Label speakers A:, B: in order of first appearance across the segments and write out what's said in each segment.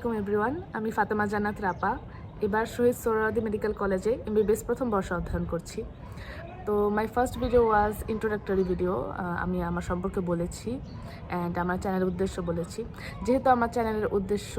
A: আলাইকুম এভরিওয়ান, আমি ফাতেমা জান্নাত রাপা। এবার শহীদ সোহরাওয়ার্দী মেডিকেল কলেজে এমবিবিএস প্রথম বর্ষ অধ্যয়ন করছি। তো my first video was introductory video. আমি আমার সম্পর্কে বলেছি অ্যান্ড আমার চ্যানেলের উদ্দেশ্য বলেছি। যেহেতু আমার চ্যানেলের উদ্দেশ্য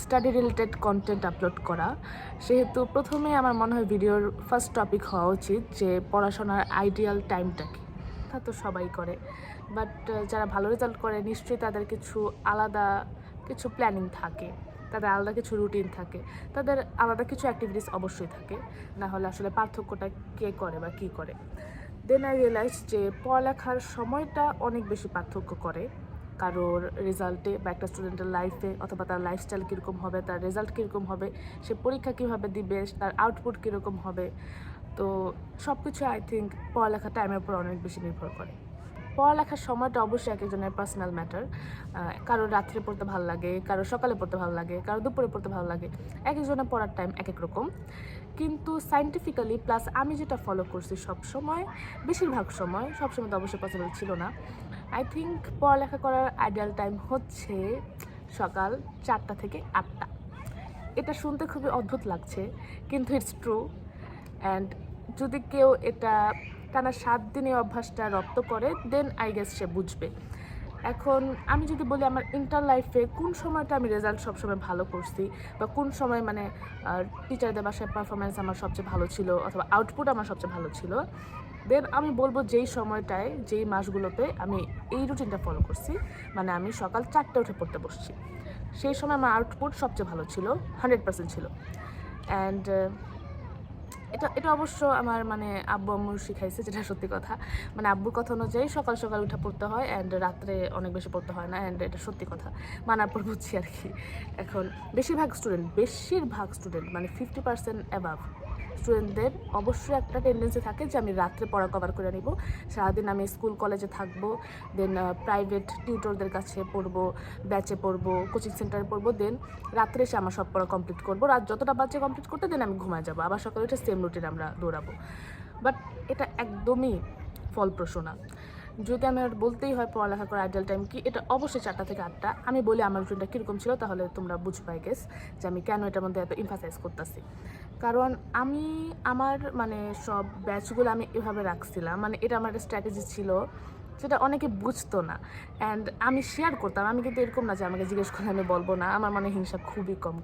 A: স্টাডি রিলেটেড কন্টেন্ট আপলোড করা, সেহেতু প্রথমে আমার মনে হয় ভিডিওর ফার্স্ট টপিক হওয়া উচিত যে পড়াশোনার আইডিয়াল টাইমটা কী। তা তো সবাই করে, বাট যারা ভালো রেজাল্ট করে নিশ্চয়ই তাদের আলাদা কিছু প্ল্যানিং থাকে, তাদের আলাদা কিছু রুটিন থাকে, তাদের আলাদা কিছু অ্যাক্টিভিটিস অবশ্যই থাকে, না হলে আসলে পার্থক্যটা কে করে বা কী করে। দেন আই রিয়েলাইজ যে পড়ালেখার সময়টা অনেক বেশি পার্থক্য করে কারোর রেজাল্টে বা একটা স্টুডেন্টের লাইফে, অথবা তার লাইফস্টাইল কীরকম হবে, তার রেজাল্ট কীরকম হবে, সে পরীক্ষা কীভাবে দিবে, তার আউটপুট কীরকম হবে। তো সব কিছু আই থিঙ্ক পড়ালেখার টাইমের উপর অনেক বেশি নির্ভর করে। পড়ালেখার সময়টা অবশ্যই এক একজনের পার্সোনাল ম্যাটার। কারোর রাত্রে পড়তে ভালো লাগে, কারোর সকালে পড়তে ভালো লাগে, কারোর দুপুরে পড়তে ভালো লাগে। এক একজনের পড়ার টাইম এক এক রকম। কিন্তু সায়েন্টিফিক্যালি প্লাস আমি যেটা ফলো করছি সবসময়, বেশিরভাগ সময়, সবসময় তো অবশ্যই পসিবল ছিল না, আই থিঙ্ক পড়ালেখা করার আইডিয়াল টাইম হচ্ছে সকাল 4টা থেকে 8টা। এটা শুনতে খুবই অদ্ভুত লাগছে, কিন্তু ইটস ট্রু। অ্যান্ড যদি কেউ এটা টানা 7 দিনে অভ্যাসটা রপ্ত করে, দেন আই গেস সে বুঝবে। এখন আমি যদি বলি আমার ইন্টার লাইফে কোন সময়টা আমি রেজাল্ট সবসময় ভালো করছি, বা কোন সময় মানে টিচারদের বাসায় পারফরমেন্স আমার সবচেয়ে ভালো ছিল, অথবা আউটপুট আমার সবচেয়ে ভালো ছিল, দেন আমি বলবো যেই সময়টায়, যেই মাসগুলোতে আমি এই রুটিনটা ফলো করছি, মানে আমি সকাল 4টায় উঠে পড়তে বসছি, সেই সময় আমার আউটপুট সবচেয়ে ভালো ছিল, 100% ছিল। অ্যান্ড এটা এটা অবশ্য আমার মানে আব্বু আম্মু শিখাইছে, যেটা সত্যি কথা। মানে আব্বুর কথা অনুযায়ী সকাল সকাল উঠে পড়তে হয়, অ্যান্ড রাত্রে অনেক বেশি পড়তে হয় না, অ্যান্ড এটা সত্যি কথা, মানার পর বুঝছি আর কি। এখন বেশিরভাগ স্টুডেন্ট মানে 50% অ্যাবাভ স্টুডেন্টদের অবশ্যই একটা টেন্ডেন্সি থাকে যে আমি রাত্রে পড়া কভার করে নিব, সারাদিন আমি স্কুল কলেজে থাকবো, দেন প্রাইভেট টিউটরদের কাছে পড়বো, ব্যাচে পড়বো, কোচিং সেন্টারে পড়বো, দেন রাত্রে এসে আমার সব পড়া কমপ্লিট করবো, রাত যতটা বাচ্চা কমপ্লিট করতে, দেন আমি ঘুমায় যাবো, আবার সকালে উঠে সেম রুটিন আমরা দৌড়াবো। বাট এটা একদমই ফলপ্রসূ না। যদি আমি আর বলতেই হয় পড়ালেখা করার আইডিয়াল টাইম কি, এটা অবশ্যই 4টা থেকে 8টা। আমি বলি আমার রুটিনটা কীরকম ছিল, তাহলে তোমরা বুঝবে আই গেস যে আমি কেন এটার মধ্যে এত এমফাসাইজ করতেছি। কারণ আমি আমার মানে সব ব্যাচগুলো আমি এভাবে রাখছিলাম, মানে এটা আমার একটা স্ট্র্যাটেজি ছিল, সেটা অনেকে বুঝতো না, অ্যান্ড আমি শেয়ার করতাম। আমি কিন্তু এরকম না যে আমাকে জিজ্ঞেস করলে আমি বলবো না, আমার মানে হিংসা খুবই কম।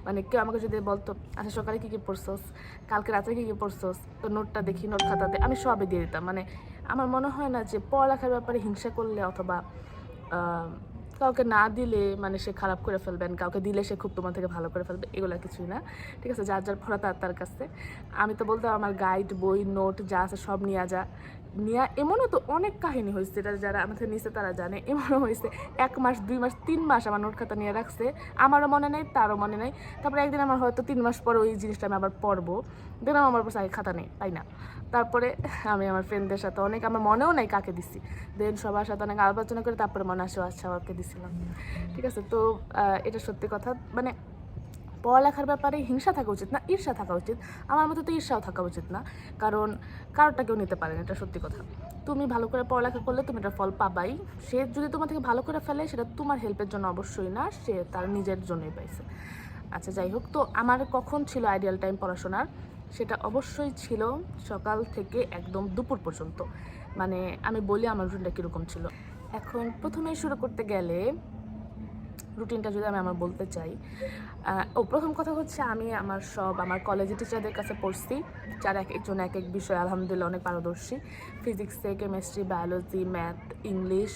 A: মানে কেউ আমাকে যদি বলতো আচ্ছা সকালে কী কী পড়ছোস, কালকে রাত্রে কী কী পড়ছোস, তো নোটটা দেখি, নোট খাতাতে, আমি সবই দিয়ে দিতাম। মানে আমার মনে হয় না যে পড়ালেখার ব্যাপারে হিংসা করলে, অথবা কাউকে না দিলে মানে সে খারাপ করে ফেলবেন, কাউকে দিলে সে খুব তোমার থেকে ভালো করে ফেলবে, এগুলো কিছুই না। ঠিক আছে, যার যার পড়া তার কাছে। আমি তো বলতাম আমার গাইড, বই, নোট যা আছে সব নিয়ে এমনও তো অনেক কাহিনী হয়েছে, এটা যারা আমাদের নিচে তারা জানে। এমনও হয়েছে 1 মাস, 2 মাস, 3 মাস আমার নোট খাতা নিয়ে রাখছে, আমারও মনে নেই, তারও মনে নেই। তারপরে একদিন আমার হয়তো 3 মাস পরে ওই জিনিসটা আমি আবার পড়বো, দেখলাম আমার কাছে খাতা নেই, পাই না। তারপরে আমি আমার ফ্রেন্ডদের সাথে অনেক, আমার মনেও নাই কাকে দিছি, দেন সবার সাথে অনেক আলোচনা করে তারপরে মনে আসে আচ্ছা ওকে দিছিলাম। ঠিক আছে, তো এটা সত্যি কথা। মানে পড়ালেখার ব্যাপারে হিংসা থাকা উচিত না, ঈর্ষা থাকা উচিত। আমার মতো তো ঈর্ষাও থাকা উচিত না, কারণ কারোরটা কেউ নিতে পারে না, এটা সত্যি কথা। তুমি ভালো করে পড়ালেখা করলে তুমি এটার ফল পাবাই। সে যদি তোমার থেকে ভালো করে ফেলে, সেটা তোমার হেল্পের জন্য অবশ্যই না, সে তার নিজের জন্যই পাইছে। আচ্ছা যাই হোক, তো আমার কখন ছিল আইডিয়াল টাইম পড়াশোনার, সেটা অবশ্যই ছিল সকাল থেকে একদম দুপুর পর্যন্ত। মানে আমি বলি আমার রুটিনটা কীরকম ছিল। এখন প্রথমেই শুরু করতে গেলে রুটিনটা যদি আমি আমার বলতে চাই, প্রথম কথা হচ্ছে আমি আমার কলেজের টিচারদের কাছে পড়ছি, যারা এক একজন এক এক বিষয়ে আলহামদুলিল্লাহ অনেক পারদর্শী। ফিজিক্সে, কেমিস্ট্রি, বায়োলজি, ম্যাথ, ইংলিশ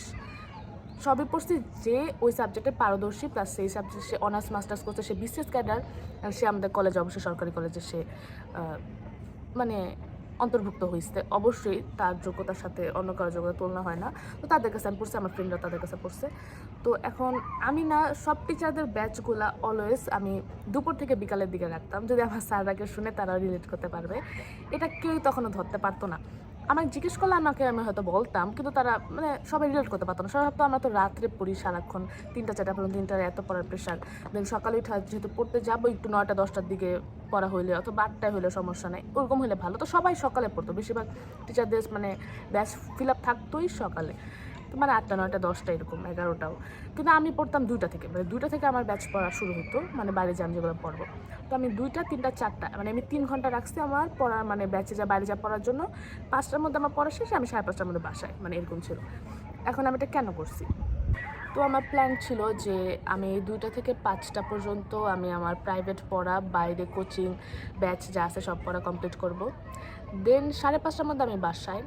A: সবই পড়ছি। যে ওই সাবজেক্টে পারদর্শী, প্লাস সেই সাবজেক্টে সে অনার্স মাস্টার্স করছে, সে বিসিএস ক্যাডার, আর সে আমাদের কলেজে, অবশ্যই সরকারি কলেজে সে মানে অন্তর্ভুক্ত হয়েছে। অবশ্যই তার যোগ্যতার সাথে অন্য কারো যোগ্যতা তুলনা হয় না। তো তাদের কাছে আমি পড়ছি, আমার ফ্রেন্ডরা তাদের কাছে পড়ছে। তো এখন আমি না সব টিচারদের ব্যাচগুলা অলওয়েজ আমি দুপুর থেকে বিকালের দিকে রাখতাম। যদি আমার স্যাররাকে শুনে তারা রিলেট করতে পারবে, এটা কেউই তখনও ধরতে পারতো না। আমাকে জিজ্ঞেস করলে আমি হয়তো বলতাম, কিন্তু তারা মানে সবাই রিলেট করতে পারতো না। সবাই ভাবতো আমরা তো রাত্রে পড়ি সারাক্ষণ, 3টা 4টা পর্যন্ত, 3টার এত পড়ার প্রেশার, দেন সকালে উঠে যেহেতু পড়তে যাবো, একটু 9টা 10টার দিকে পড়া হইলে, অথবা 8টায় হইলে সমস্যা নেই, ওরকম হলে ভালো। তো সবাই সকালে পড়তো, বেশিরভাগ টিচারদের মানে ব্যাচ ফিল আপ থাকতোই সকালে। তো মানে 8টা 9টা 10টা এরকম 11টাও। কিন্তু আমি পড়তাম 2টা থেকে, মানে 2টা থেকে আমার ব্যাচ পড়া শুরু হতো, মানে বাইরে যে আমি যেগুলো পড়বো। তো আমি 2টা 3টা 4টা মানে আমি 3 ঘন্টা রাখছি আমার পড়ার, মানে ব্যাচে যা বাইরে যা পড়ার জন্য। 5টার মধ্যে আমার পড়া শেষে আমি 5:30টার মধ্যে বাসায়, মানে এরকম ছিল। এখন আমি এটা কেন করছি? তো আমার প্ল্যান ছিল যে আমি 2টা থেকে 5টা পর্যন্ত আমি আমার প্রাইভেট পড়া, বাইরে কোচিং ব্যাচ যা আছে সব পড়া কমপ্লিট করব। দেন 5:30টার মধ্যে আমি বাসায়।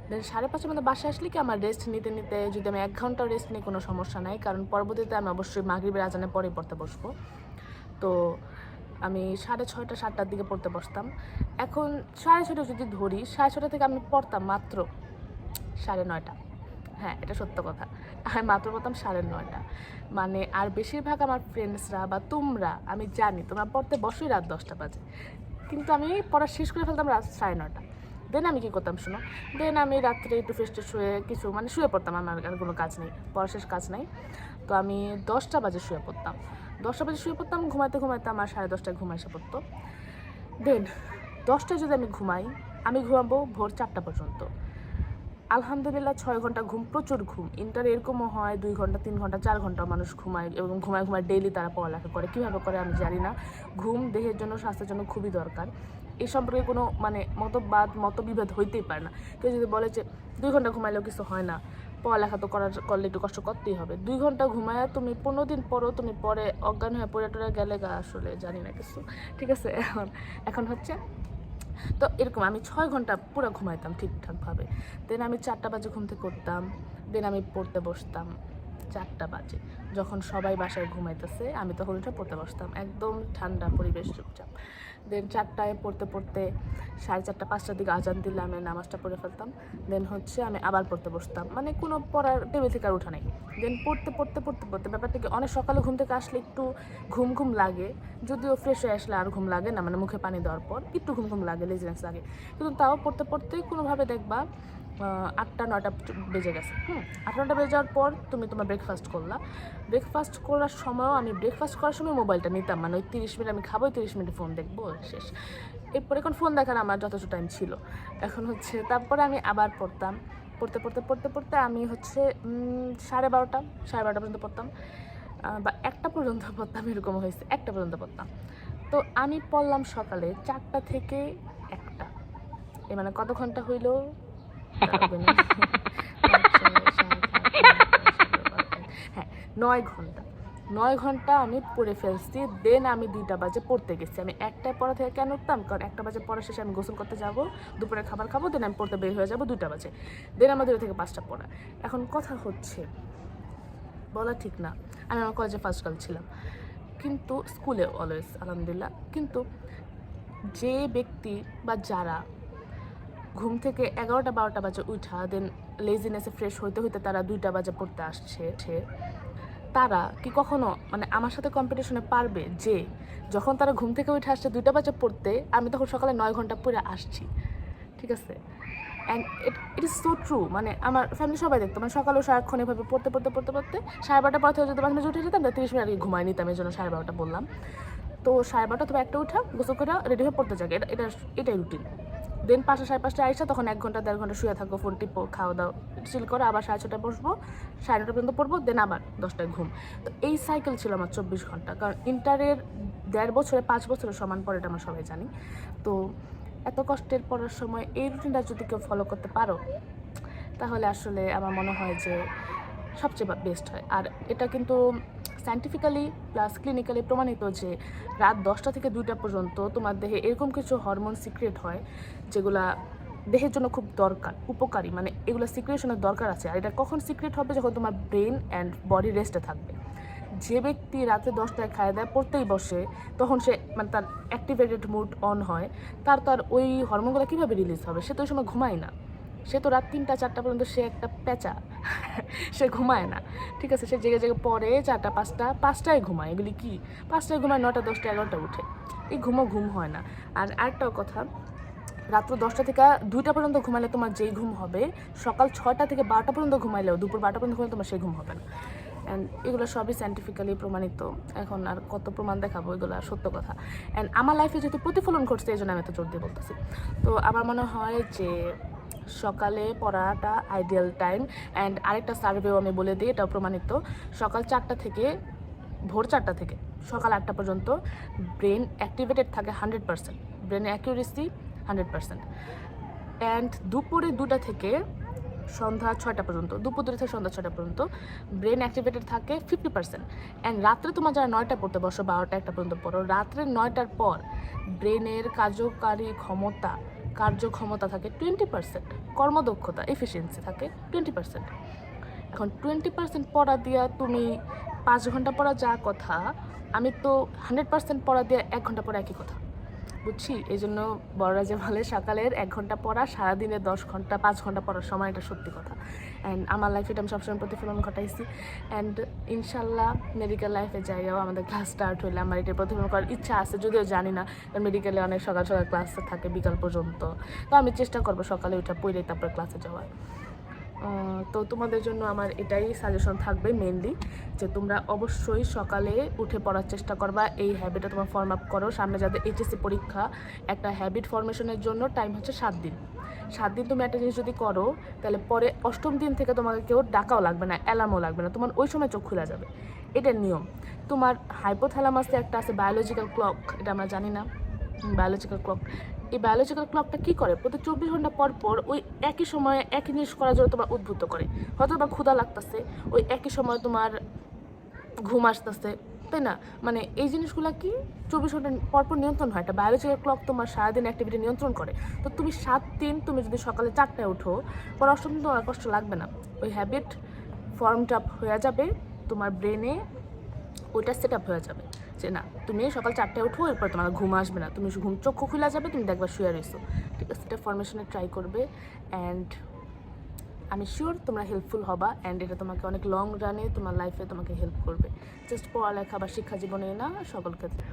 A: দেন 5:30টার মধ্যে বাসায় আসলে কি আমার রেস্ট নিতে নিতে, যদি আমি 1 ঘন্টা রেস্ট নিই কোনো সমস্যা নাই, কারণ পরবর্তীতে আমি অবশ্যই মাগরিবের আজানের পরেই পড়তে বসবো। তো আমি 6:30 7টার দিকে পড়তে বসতাম। এখন 6:30 যদি ধরি, 6:30 থেকে আমি পড়তাম মাত্র 9:30। হ্যাঁ, এটা সত্য কথা, আমি মাত্র পড়তাম 9:30। মানে আর বেশিরভাগ আমার ফ্রেন্ডসরা বা তোমরা, আমি জানি তোমরা পড়তে বসোই রাত 10টা বাজে, কিন্তু আমি পড়া শেষ করে ফেলতাম রাত 9:30। দেন আমি কী করতাম শোনো, দেন আমি রাত্রে একটু ফ্রেশ ট্রেশ হয়ে কিছু মানে শুয়ে পড়তাম, আমার আর কোনো কাজ নেই, পড়া শেষ কাজ নাই। তো আমি 10টা বাজে শুয়ে পড়তাম, 10টা বাজে শুয়ে পড়তাম, ঘুমাইতে ঘুমাইতে আমার 10:30টায় ঘুম এসে পড়তো। দেন 10টায় যদি আমি ঘুমাই, আমি ঘুমাবো ভোর 4টা পর্যন্ত। আলহামদুলিল্লাহ 6 ঘন্টা ঘুম, প্রচুর ঘুম। ইন্টার এরকমও হয় 2 ঘন্টা 3 ঘন্টা 4 ঘন্টা মানুষ ঘুমায়, এবং ঘুমায় ডেইলি তারা পড়ালেখা করে। কীভাবে করে আমি জানি না। ঘুম দেহের জন্য, স্বাস্থ্যের জন্য খুবই দরকার। এই সম্পর্কে কোনো মানে মতবিভেদ হইতেই পারে না। কেউ যদি বলে যে 2 ঘন্টা ঘুমাইলেও কিছু হয় না, পড়ালেখা তো করলে একটু কষ্ট করতেই হবে। 2 ঘন্টা ঘুমায় তুমি 15 দিন পরও তুমি পরে অজ্ঞান হয়ে পড়ে টরে গেলে আসলে জানি না কিছু, ঠিক আছে। এখন হচ্ছে তো এরকম আমি 6 ঘন্টা পুরো ঘুমাইতাম ঠিকঠাকভাবে। দেন আমি 4টা বাজে ঘুম থেকে উঠতাম। দেন আমি পড়তে বসতাম 4টা বাজে। যখন সবাই বাসায় ঘুমাইতেছে আমি তখন উঠে পড়তে বসতাম, একদম ঠান্ডা পরিবেশ, চুপচাপ। দেন 4টায় পড়তে পড়তে 4:30 5টার দিকে আজান দিলে আমি নামাজটা পড়ে ফেলতাম। দেন হচ্ছে আমি আবার পড়তে বসতাম, মানে কোনো পড়ার টেবিল থেকে আর উঠা নেই। দেন পড়তে পড়তে পড়তে পড়তে ব্যাপারটা কি, অনেক সকালে ঘুম থেকে আসলে একটু ঘুম ঘুম লাগে, যদিও ফ্রেশ হয়ে আসলে আর ঘুম লাগে না, মানে মুখে পানি দেওয়ার পর একটু ঘুম ঘুম লাগে, লেজিনেস লাগে, কিন্তু তাও পড়তে পড়তেই কোনোভাবে দেখবা 8টা 9টা বেজে গেছে। 8টা 9টা বেজে যাওয়ার পর তুমি তোমার ব্রেকফাস্ট করলা। ব্রেকফাস্ট করার সময়ও আমি ব্রেকফাস্ট করার সময় মোবাইলটা নিতাম, মানে ওই 30 মিনিট আমি খাবো, 30 মিনিট ফোন দেখবো, শেষ। এরপরে এখন ফোন দেখার আমার যথেষ্ট টাইম ছিল। এখন হচ্ছে তারপরে আমি আবার পড়তাম, পড়তে পড়তে পড়তে পড়তে আমি হচ্ছে 12:30 পর্যন্ত পড়তাম, বা 1টা পর্যন্ত পড়তাম, এরকম হয়েছে 1টা পর্যন্ত পড়তাম। তো আমি পড়লাম সকালে 4টা থেকে 1টা, এ মানে কত ঘন্টা হইল? হ্যাঁ, 9 ঘন্টা। 9 ঘন্টা আমি পড়ে ফেলছি। দেন আমি 2টা বাজে পড়তে গেছি। আমি 1টায় পড়া থেকে কেন উঠতাম? কারণ 1টা বাজে পড়া শেষে আমি গোসল করতে যাব, দুপুরে খাবার খাবো, দেন আমি পড়তে বের হয়ে যাবো 2টা বাজে। দেন আমার 2টা থেকে 5টা পড়া। এখন কথা হচ্ছে, বলা ঠিক না, আমি আমার কলেজে ফার্স্ট গার্ল ছিলাম, কিন্তু স্কুলে অলওয়েজ আলহামদুলিল্লাহ। কিন্তু যে ব্যক্তি বা যারা ঘুম থেকে 11টা 12টা বাজে উঠা, দেন লেজিনেসে ফ্রেশ হইতে হইতে তারা 2টা বাজে পড়তে আসছে, তারা কি কখনো মানে আমার সাথে কম্পিটিশনে পারবে যে যখন তারা ঘুম থেকে উঠে আসছে 2টা বাজে পড়তে, আমি তখন সকালে 9 ঘন্টা পড়ে আসছি, ঠিক আছে? And it is so true. মানে আমার ফ্যামিলি সবাই দেখতো, মানে সকালেও সারাক্ষণ এভাবে পড়তে 12:30 পর থেকে যদি মাঝে মাঝে উঠে যেতাম, 30 মিনিট আগে ঘুমাই নিতাম, এই জন্য 12:30 বললাম। তো 12:30 অথবা 1টা উঠা গোসল করে রেডি হয়ে পড়তে যাবে, এটাই রুটিন। দেন 5টা 5:30 আইসা তখন 1 ঘন্টা 1.5 ঘন্টা শুয়ে থাকবো, ফোন টিপো, খাওয়া দাওয়া চিল করে আবার 6:30টায় বসবো, 9:30 পর্যন্ত পড়বো, দেন আবার 10টায় ঘুম। তো এই সাইকেল ছিল আমার 24 ঘন্টা, কারণ ইন্টারের 1.5 বছরে 5 বছরের সমান পরে, এটা আমরা সবাই জানি। তো এত কষ্টের পড়ার সময় এই রুটিনটা যদি কেউ ফলো করতে পারো, তাহলে আসলে আমার মনে হয় যে সবচেয়ে বেস্ট হয়। আর এটা কিন্তু সায়েন্টিফিক্যালি প্লাস ক্লিনিক্যালি প্রমাণিত যে রাত 10টা থেকে 2টা পর্যন্ত তোমার দেহে এরকম কিছু হরমোন সিক্রেট হয় যেগুলা দেহের জন্য খুব দরকার, উপকারী, মানে এগুলো সিক্রেশনের দরকার আছে। আর এটা কখন সিক্রেট হবে? যখন তোমার ব্রেন অ্যান্ড বডি রেস্টে থাকবে। যে ব্যক্তি রাতে 10টায় খায় দায় পড়তেই বসে, তখন সে মানে তার অ্যাক্টিভেটেড মুড অন হয়, তার তো আর ওই হরমোনগুলো কীভাবে রিলিজ হবে? সে তো ওই সময় ঘুমায় না, সে তো রাত 3টা 4টা পর্যন্ত সে একটা পেঁচা, সে ঘুমায় না, ঠিক আছে? সে জেগে জেগে পড়ে 4টা 5টায় ঘুমায়, এগুলি কি 5টায় ঘুমায়, 9টা 10টা 11টা উঠে, এই ঘুম হয় না। আর আরেকটাও কথা, রাত্র 10টা থেকে 2টা পর্যন্ত ঘুমালে তোমার যেই ঘুম হবে, সকাল 6টা থেকে 12টা পর্যন্ত ঘুমাইলেও দুপুর 12টা পর্যন্ত ঘুমালে তোমার সেই ঘুম হবে না। অ্যান্ড এগুলো সবই সায়েন্টিফিক্যালি প্রমাণিত। এখন আর কত প্রমাণ দেখাবো, এগুলো সত্য কথা। অ্যান্ড আমার লাইফে যেহেতু প্রতিফলন ঘটছে, এই জন্য আমি এত জোর দিয়ে বলতেছি। তো আমার মনে হয় যে সকালে পড়াটা আইডিয়াল টাইম। অ্যান্ড আরেকটা সার্ভেও আমি বলে দিই, এটাও প্রমাণিত, সকাল 4টা থেকে ভোর 4টা থেকে সকাল 8টা পর্যন্ত ব্রেন অ্যাক্টিভেটেড থাকে 100%, ব্রেনের অ্যাকিউরেসি 100%। অ্যান্ড দুপুরে 2টা থেকে সন্ধ্যা 6টা পর্যন্ত, দুপুর 2টা থেকে সন্ধ্যা 6টা পর্যন্ত ব্রেন অ্যাক্টিভেটেড থাকে 50%। অ্যান্ড রাত্রে তোমার যারা 9টা পড়তে বসো, 12টা 1টা পর্যন্ত পড়ো, রাত্রে 9টার পর ব্রেনের কার্যক্ষমতা থাকে 20%, কর্মদক্ষতা এফিসিয়েন্সি থাকে 20%। এখন 20% পড়া দিয়া তুমি 5 ঘন্টা পড়া যা কথা, আমি তো 100% পড়া দিয়ে 1 ঘন্টা পড়া একই কথা, বুঝছি। এই জন্য বড়রা যে বলে সকালের 1 ঘন্টা পড়া সারাদিনে 10 ঘন্টা 5 ঘন্টা পড়ার সময়, এটা সত্যি কথা। অ্যান্ড আমার লাইফে এটা আমি সবসময় প্রতিফলন ঘটাইছি। অ্যান্ড ইনশাল্লাহ মেডিকেল লাইফে যাইও আমাদের ক্লাস স্টার্ট হলে আমার এটা প্রতিফলন করার ইচ্ছা আছে, যদিও জানি না, কারণ মেডিকেলে অনেক সকাল সকাল ক্লাস থাকে বিকাল পর্যন্ত। তো আমি চেষ্টা করবো সকালে উঠে পড়ে তারপর ক্লাসে যাওয়ার। তো তোমাদের জন্য আমার এটাই সাজেশন থাকবে মেনলি, যে তোমরা অবশ্যই সকালে উঠে পড়ার চেষ্টা করবা, এই হ্যাবিটটা তোমার ফর্ম আপ করো। সামনে যাদের এইচএসসি পরীক্ষা, একটা হ্যাবিট ফরমেশনের জন্য টাইম হচ্ছে 7 দিন। 7 দিন তুমি একটা জিনিস যদি করো, তাহলে পরে 8ম দিন থেকে তোমাকে কেউ ডাকাও লাগবে না, অ্যালার্মও লাগবে না, তোমার ওই সময় চোখ খুলে যাবে। এটা নিয়ম। তোমার হাইপোথ্যালামাসে একটা আছে বায়োলজিক্যাল ক্লক, এটা আমরা জানি না, বায়োলজিক্যাল ক্লক। এই বায়োলজিক্যাল ক্লকটা কী করে, প্রতি 24 ঘন্টা পর পর ওই একই সময়ে একই জিনিস করার জন্য তোমার উদ্বুদ্ধ করে। হয়তো তোমার ক্ষুধা লাগতেছে, ওই একই সময় তোমার ঘুম আসতেছে, তাই না? মানে এই জিনিসগুলো কি 24 ঘন্টা পরপর নিয়ন্ত্রণ হয়, এটা বায়োলজিক্যাল ক্লক তোমার সারাদিন অ্যাক্টিভিটি নিয়ন্ত্রণ করে। তো তুমি 7 দিন তুমি যদি সকালে 4টায় উঠো, পর অষ্টম দিন তোমার কষ্ট লাগবে না, ওই হ্যাবিট ফর্মড আপ হয়ে যাবে তোমার ব্রেনে, ওইটা সেট আপ হয়ে যাবে যে না তুমি সকাল 4টায় উঠো, এরপর তোমার ঘুম আসবে না, তুমি ঘুম চক্ষু খুলে যাবে, তুমি দেখবা শুয়ে রয়েছো, ঠিক আছে? সেটা ফরমেশনে ট্রাই করবে। অ্যান্ড আমি শিওর তোমরা হেল্পফুল হবা, অ্যান্ড এটা তোমাকে অনেক লং রানে তোমার লাইফে তোমাকে হেল্প করবে, জাস্ট পড়ালেখা বা শিক্ষা জীবনে না, সকল ক্ষেত্রে।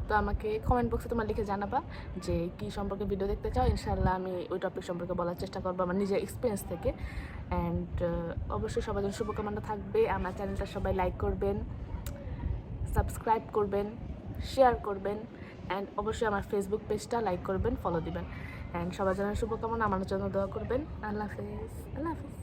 A: তো আমাকে কমেন্ট বক্সে তোমরা লিখে জানাবা যে কী সম্পর্কে ভিডিও দেখতে চাও। ইনশাআল্লাহ আমি ওই টপিক সম্পর্কে বলার চেষ্টা করবো আমার নিজের এক্সপিরিয়েন্স থেকে। অ্যান্ড অবশ্যই সবার জন্য শুভকামনা থাকবে। আমার চ্যানেলটা সবাই লাইক করবেন, সাবস্ক্রাইব করবেন, শেয়ার করবেন, অ্যান্ড অবশ্যই আমার ফেসবুক পেজটা লাইক করবেন, ফলো দিবেন। অ্যান্ড সবার জন্য শুভকামনা, আমার জন্য দোয়া করবেন। আল্লাহ হাফেজ।